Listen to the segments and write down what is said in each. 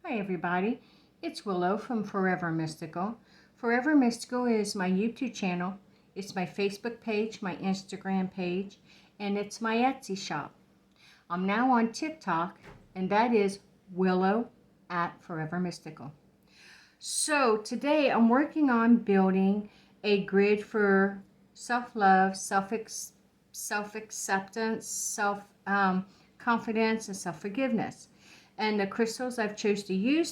Hi everybody, it's Willow from Forever Mystical. Forever Mystical is my YouTube channel, it's my Facebook page, my Instagram page, and it's my Etsy shop. I'm now on TikTok, and that is Willow at Forever Mystical. So today I'm working on building a grid for self-love, self-acceptance, self-confidence, and self-forgiveness. And the crystals I've chose to use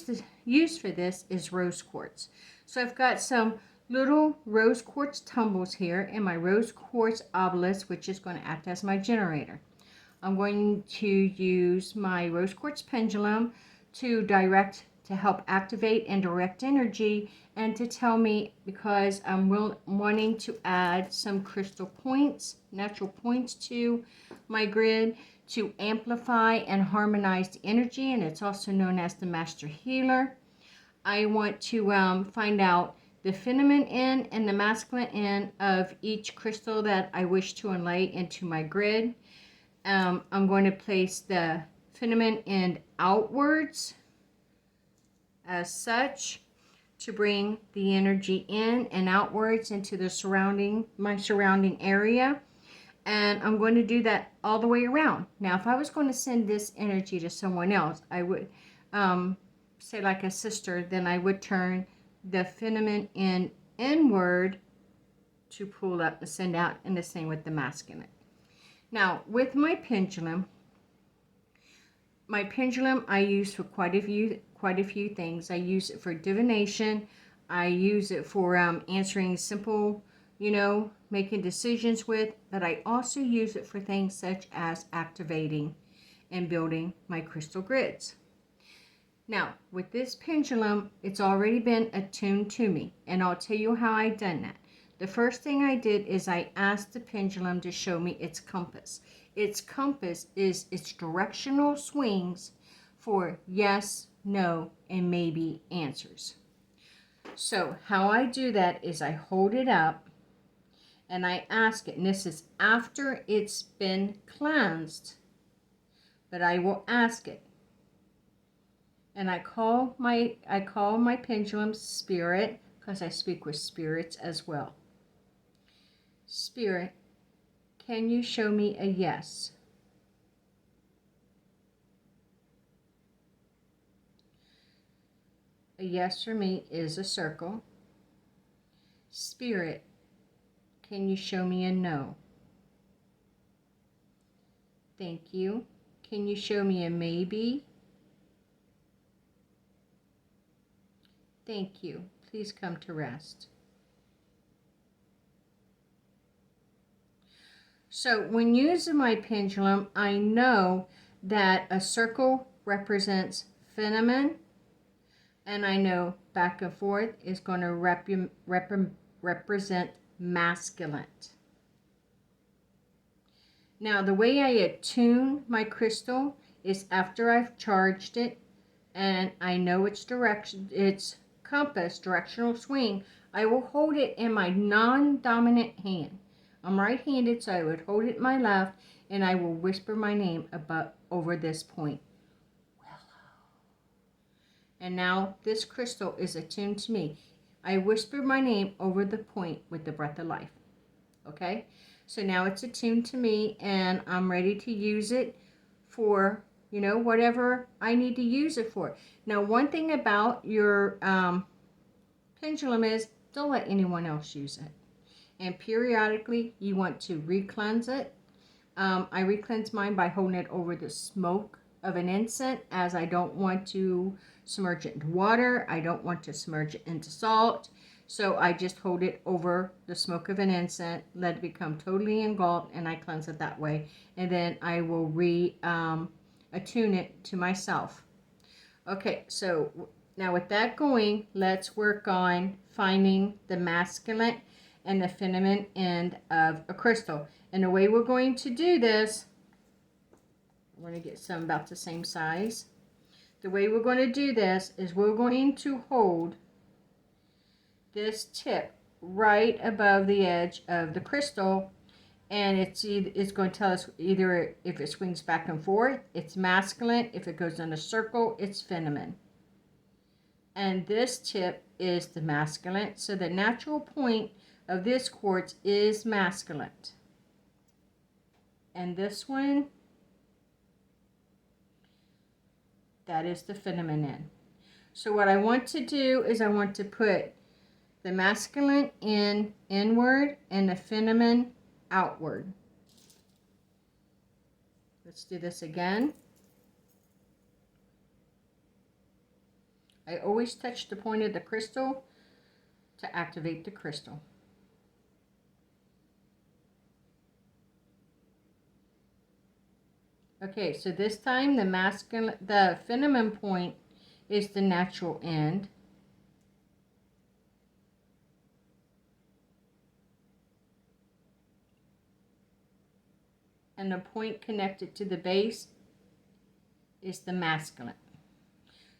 for this is rose quartz. So I've got some little rose quartz tumbles here and my rose quartz obelisk, which is going to act as my generator. I'm going to use my rose quartz pendulum to help activate and direct energy, and to tell me, because I'm wanting to add some crystal points, natural points to my grid to amplify and harmonize the energy, and it's also known as the master healer. I want to find out the feminine end and the masculine end of each crystal that I wish to inlay into my grid. I'm going to place the feminine end outwards as such to bring the energy in and outwards into the my surrounding area. And I'm going to do that all the way around. Now, if I was going to send this energy to someone else, I would say like a sister, then I would turn the feminine end inward to pull up and send out, and the same with the masculine. Now, with my pendulum I use for quite a few things. I use it for divination. I use it for answering simple, making decisions with, but I also use it for things such as activating and building my crystal grids. Now, with this pendulum, it's already been attuned to me, and I'll tell you how I done that. The first thing I did is I asked the pendulum to show me its compass. Its compass is its directional swings for yes, no, and maybe answers. So how I do that is I hold it up and I ask it, and this is after it's been cleansed, but I will ask it. And I call my pendulum spirit, because I speak with spirits as well. Spirit, can you show me a yes? A yes for me is a circle. Spirit, can you show me a no? Thank you. Can you show me a maybe? Thank you. Please come to rest. So when using my pendulum, I know that a circle represents feminine, and I know back and forth is going to represent masculine. Now, the way I attune my crystal is after I've charged it and I know its direction, its compass, directional swing, I will hold it in my non-dominant hand. I'm right-handed, so I would hold it in my left, and I will whisper my name over this point. Willow. And now this crystal is attuned to me. I whisper my name over the point with the breath of life. Okay? So now it's attuned to me, and I'm ready to use it for, whatever I need to use it for. Now, one thing about your pendulum is don't let anyone else use it. And periodically, you want to re-cleanse it. I re-cleanse mine by holding it over the smoke of an incense, as I don't want to submerge it into water. I don't want to submerge it into salt. So I just hold it over the smoke of an incense, let it become totally engulfed, and I cleanse it that way. And then I will attune it to myself. Okay, so now with that going, let's work on finding the masculine and the feminine end of a crystal. And the way we're going to do this, we're going to get some about the same size. The way we're going to do this is we're going to hold this tip right above the edge of the crystal, and it's going to tell us either if it swings back and forth, it's masculine. If it goes in a circle, it's feminine. and this tip is the masculine. So the natural point of this quartz is masculine. And this one, that is the feminine. So what I want to do is I want to put the masculine in inward and the feminine outward. Let's do this again. I always touch the point of the crystal to activate the crystal. Okay, so this time the feminine point is the natural end. And the point connected to the base is the masculine.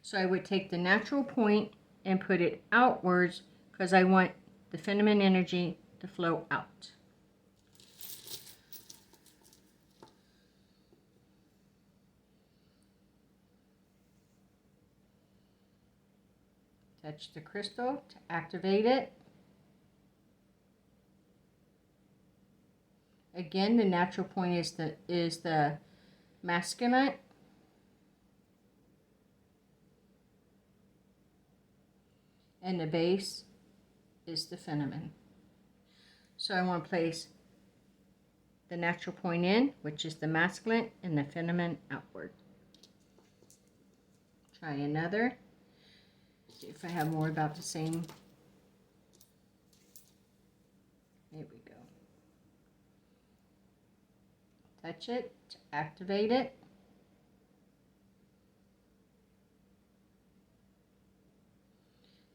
So I would take the natural point and put it outwards because I want the feminine energy to flow out. Touch the crystal to activate it. Again, the natural point is the masculine. And the base is the feminine. So I want to place the natural point in, which is the masculine, and the feminine outward. Try another. See if I have more about the same. There we go. Touch it to activate it.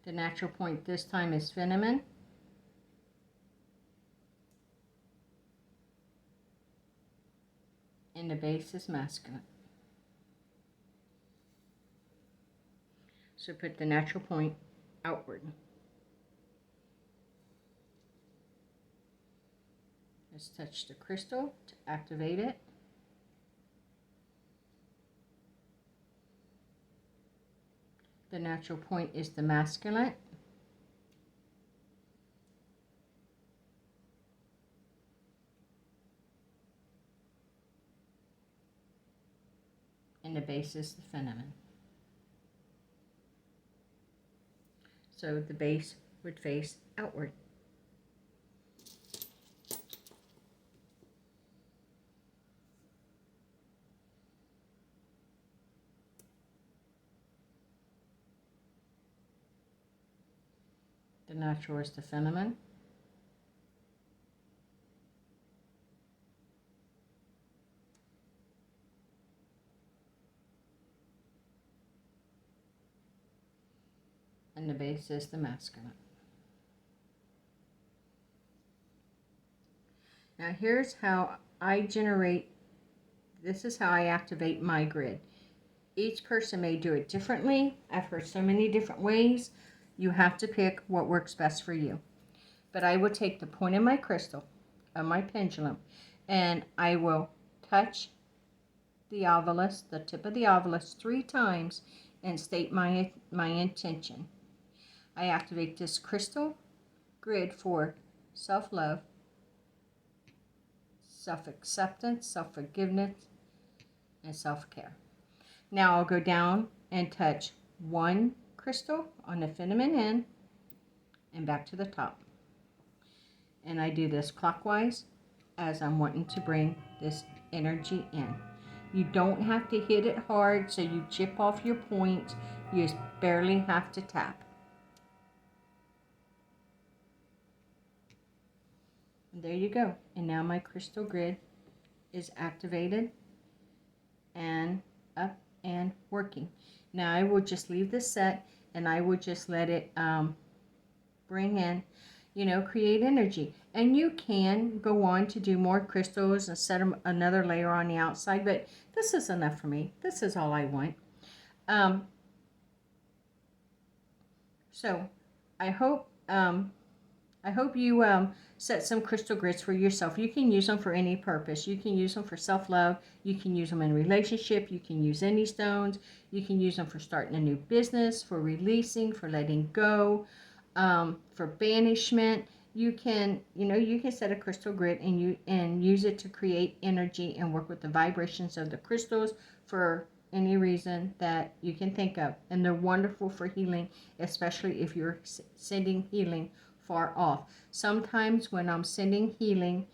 The natural point this time is feminine. And the base is masculine. So put the natural point outward. Let's touch the crystal to activate it. The natural point is the masculine. And the base is the feminine. So the base would face outward. The natural is the feminine. And the base is the masculine. Now here's how I generate, this is how I activate my grid. Each person may do it differently. I've heard so many different ways. You have to pick what works best for you. But I will take the point of my crystal, of my pendulum, and I will touch the obelisk, the tip of the obelisk 3 times and state my intention. I activate this crystal grid for self-love, self-acceptance, self-forgiveness, and self-care. Now I'll go down and touch 1 crystal on the feminine end and back to the top. And I do this clockwise as I'm wanting to bring this energy in. You don't have to hit it hard so you chip off your points. You just barely have to tap. And there you go. And now my crystal grid is activated and up and working. Now I will just leave this set and I will just let it bring in, create energy. And you can go on to do more crystals and set another layer on the outside, but this is enough for me. This is all I want. So I hope I hope you set some crystal grids for yourself. You can use them for any purpose. You can use them for self-love. You can use them in a relationship. You can use any stones. You can use them for starting a new business, for releasing, for letting go, for banishment. You can, you can set a crystal grid and use it to create energy and work with the vibrations of the crystals for any reason that you can think of. And they're wonderful for healing, especially if you're sending healing far off. Sometimes when I'm sending healing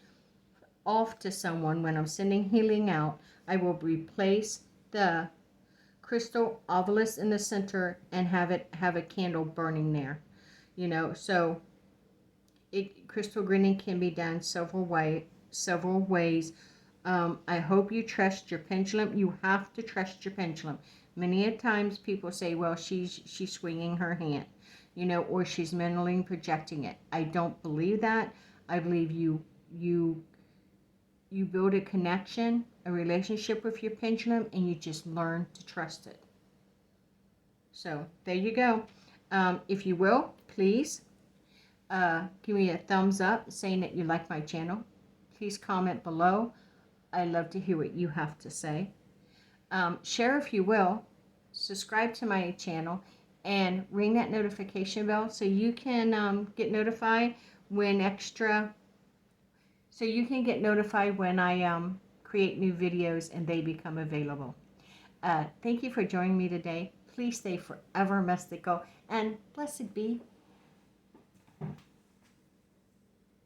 off to someone, when I'm sending healing out, I will replace the crystal obelisk in the center and have a candle burning there. So crystal grinning can be done several ways. I hope you trust your pendulum. You have to trust your pendulum. Many a times people say, well, she's swinging her hand, or she's mentally projecting it. I don't believe that. I believe you build a connection, a relationship with your pendulum, and you just learn to trust it. So there you go. If you will, please give me a thumbs up saying that you like my channel. Please comment below. I love to hear what you have to say. Share if you will. Subscribe to my channel and ring that notification bell so you can get notified when I create new videos and they become available. Thank you for joining me today. Please stay forever mystical and blessed be.